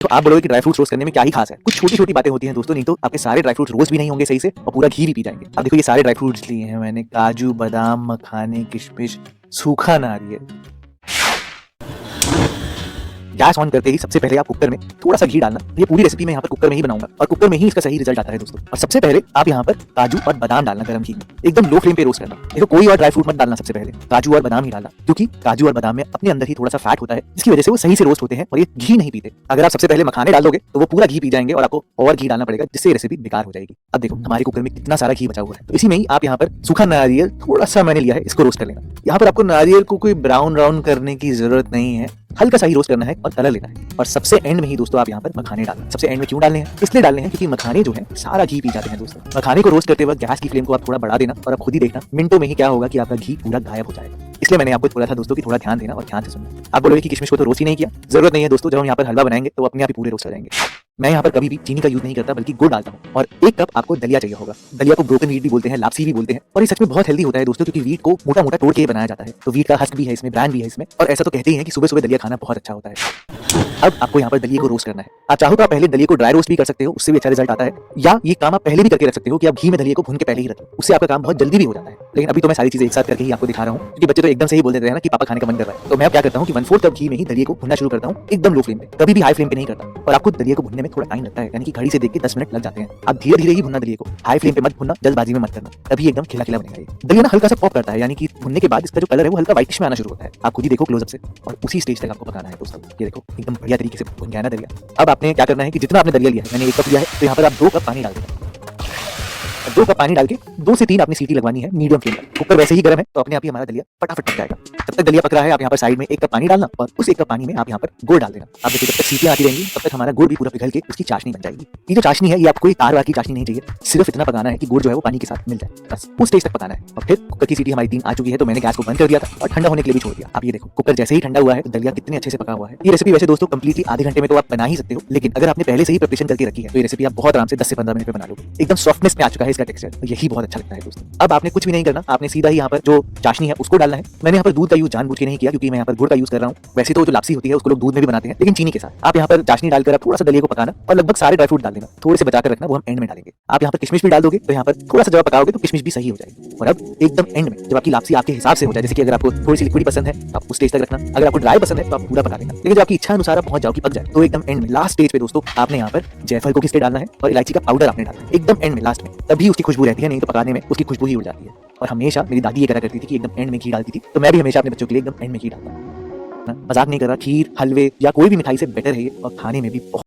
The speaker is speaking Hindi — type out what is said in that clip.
तो आप बोलोगे कि ड्राई फ्रूट्स रोस्ट करने में क्या ही खास है। कुछ छोटी छोटी बातें होती हैं दोस्तों, नहीं तो आपके सारे ड्राई फ्रूट्स रोस्ट भी नहीं होंगे सही से और पूरा घी भी पी जाएंगे। अब देखो ये सारे ड्राई फ्रूट्स लिए हैं मैंने, काजू, बादाम, मखाने, किशमिश, सूखा नारियल। गैस ऑन करते ही सबसे पहले आप कुकर में थोड़ा सा घी डालना। ये पूरी रेसिपी मैं यहाँ पर कुकर में ही बनाऊंगा और कुकर में ही इसका सही रिजल्ट आता है दोस्तों। और सबसे पहले आप यहाँ पर काजू और बादाम डालना गरम घी में, एकदम लो फ्लेम पे रोस्ट करना। देखो कोई और ड्राई फ्रूट मत डालना, सबसे पहले काजू और बादाम ही डालना, क्योंकि काजू और बादाम में अपने अंदर ही थोड़ा सा फैट होता है, जिसकी वजह से वो सही से रोस्ट होते हैं और ये घी नहीं पीते। अगर आप सबसे पहले मखाने डाल दोगे तो वो पूरा घी पी जाएंगे और आपको और घी डालना पड़ेगा, जिससे रेसिपी बेकार हो जाएगी। अब देखो हमारे कुकर में कितना सारा घी बचा हुआ है, तो इसी में ही आप यहाँ पर सूखा नारियल थोड़ा सा मैंने लिया है, इसको रोस्ट कर लेना। यहाँ पर आपको नारियल को कोई ब्राउन करने की जरूरत नहीं है, हल्का सा ही रोस्ट करना है और कलर लेना है। और सबसे एंड में ही दोस्तों आप यहाँ पर मखाने डालना। सबसे एंड में क्यों डालने हैं? इसलिए डालने हैं क्योंकि मखाने जो है सारा घी पी जाते हैं दोस्तों। मखाने को रोस्ट करते वक्त गैस की फ्लेम को आप थोड़ा बढ़ा देना और आप खुद ही देखना मिनटों में ही क्या होगा कि आपका घी पूरा गायब हो जाएगा। इसलिए मैंने आपको बोला था दोस्तों कि थोड़ा ध्यान देना और ध्यान से सुनना। आप बोलोगे कि किशमिश को तो रोस्ट ही नहीं किया, जरूरत नहीं है दोस्तों। जब हम यहाँ पर हलवा बनाएंगे तो अपने आप ही पूरे रोस्ट हो जाएंगे। मैं यहाँ पर कभी भी चीनी का यूज नहीं करता, बल्कि गुड़ डालता हूँ। और 1 कप आपको दलिया चाहिए होगा। दलिया को ब्रोकन व्हीट भी बोलते हैं, लापसी भी बोलते हैं, और ये सच में बहुत हेल्दी होता है दोस्तों, क्योंकि व्हीट को मोटा मोटा तोड़ के बनाया जाता है। तो व्हीट का हस्क भी है इसमें, ब्रांड भी है इसमें, और ऐसा तो कहते ही हैं कि सुबह सुबह दलिया खाना बहुत अच्छा होता है। अब आपको यहाँ पर दलिया को रोस्ट करना है। आप चाहो तो आप पहले दलिया को ड्राई रोस्ट भी कर सकते हो, उससे भी अच्छा रिजल्ट आता है। या ये काम आप पहले भी करके रख सकते हो कि आप घी में दलिया को भून के पहले ही रखें, उससे आपका काम बहुत जल्दी भी हो जाता है। लेकिन अभी तो मैं सारी चीजें एक साथ करके ही आपको दिखा रहा हूँ, क्योंकि बच्चे तो एकदम से ही बोल देते हैं ना कि पापा खाने का मन कर रहा है। तो मैं अब क्या करता हूँ कि 1/4 कप घी में ही दलिया को भुनना शुरू करता हूँ, एकदम लो फ्लेम पे, कभी भी हाई फ्लेम पे नहीं करता। और आपको दलिया को भुनने में थोड़ा टाइम लगता है, यानी कि घड़ी से देख के 10 मिनट लग जाते हैं। आप धीरे धीरे ही भुनना दलिया को, हाई फ्लेम पे मत भुनना, जल्दबाजी में मत करना, तभी एकदम खिला खिला बनेगा। ये दलिया ना हल्का सा पॉप करता है, यानी कि भुनने के बाद इसका जो कलर है वो हल्का व्हाइटिश में आना शुरू होता है। आप खुद ही देखो क्लोजअप से, और उसी स्टेज तक आपको पकाना है दोस्तों। ये देखो एकदम बढ़िया तरीके से भुन गया ना दलिया। अब आपने क्या करना है कि जितना आपने दलिया लिया है, मैंने 1 कप लिया है, तो यहाँ पर आप 2 कप पानी डाल देना। 2 कप पानी डाल के 2 से 3 आपने सीटी लगवानी है मीडियम फ्लेम पर। कुकर वैसे ही गर्म है, तो अपने आप ही हमारा दलिया फटाफट पक जाएगा। जब तक दलिया पक रहा है आप यहाँ पर साइड में 1 कप पानी डालना, और उस 1 कप पानी में आप यहाँ पर गुड़ डाल देना। आप देखिए जब तक सीटियां आती रहेंगी तब तक हमारा गुड़ भी पूरा पिघल के उसकी चाशनी बन जाएगी। ये जो चाशनी है ये आपको कोई तार की चाशनी नहीं चाहिए, सिर्फ इतना पकाना है कि गुड़ जो है वो पानी के साथ मिल जाए, बस उस स्टेज तक पकाना है। और फिर कुकर की सीटी हमारी 3 आ चुकी है, तो मैंने गैस को बंद कर दिया था और ठंडा होने के लिए भी छोड़ दिया। आप ये देखो कुकर जैसे ही ठंडा हुआ है, दलिया कितने अच्छे से पका हुआ है। ये रेसिपी वैसे दोस्तों कंप्लीटली आधे घंटे में तो आप बना ही सकते हो, लेकिन अगर आपने पहले से ही प्रिपरेशन करके रखी है तो ये रेसिपी आप बहुत आराम से 10 से 15 मिनट में बना लोगे। एकदम सॉफ्टनेस में आ चुका है इसका टेक्सचर, तो यही बहुत अच्छा लगता है दोस्तों। अब आपने कुछ भी नहीं करना, आपने सीधा ही यहाँ पर जो चाशनी है उसको डालना है। मैंने यहाँ पर दूध का यूज जानबूझ के नहीं किया, क्योंकि मैं यहाँ पर गुड़ का यूज कर रहा हूँ। वैसे तो जो लापसी होती है उसको लोग दूध में भी बनाते हैं, लेकिन चीनी के साथ। आप यहाँ पर चाशनी डालकर आप थोड़ा सा दलिया को पकाना और लगभग सारे ड्राई फ्रूट डाल देना, थोड़े से बचाकर रखना, वो हम एंड में डालेंगे। आप यहाँ पर किशमिश भी डाल दोगे तो यहाँ पर थोड़ा सा जब पकाओगे तो किशमिश भी सही हो जाएगी। और अब एकदम एंड में जब आपकी लापसी आपके हिसाब से हो जाए, जैसे कि अगर आपको थोड़ी सी लिक्विड पसंद है आप उस स्टेज तक रखना, अगर आपको ड्राई पसंद है तो आप पूरा पका देना, लेकिन जब आपकी इच्छा अनुसार पहुंच जाओ कि पक जाए, तो एकदम एंड में लास्ट स्टेज पे दोस्तों आपने यहाँ पर जायफल को किसके डालना है और इलायची का पाउडर आपने डालना है एकदम एंड में, लास्ट में, तभी उसकी खुशबू रहती है, नहीं तो पकाने में उसकी खुशबू ही उड़ जाती है। और हमेशा मेरी दादी ये करा करती थी कि एकदम एंड में घी डालती थी, तो मैं भी हमेशा अपने बच्चों के लिए एकदम एंड में घी डालता हूँ। मजाक नहीं कर रहा, खीर, हलवे या कोई भी मिठाई से बेटर है ये, और खाने में भी बहुत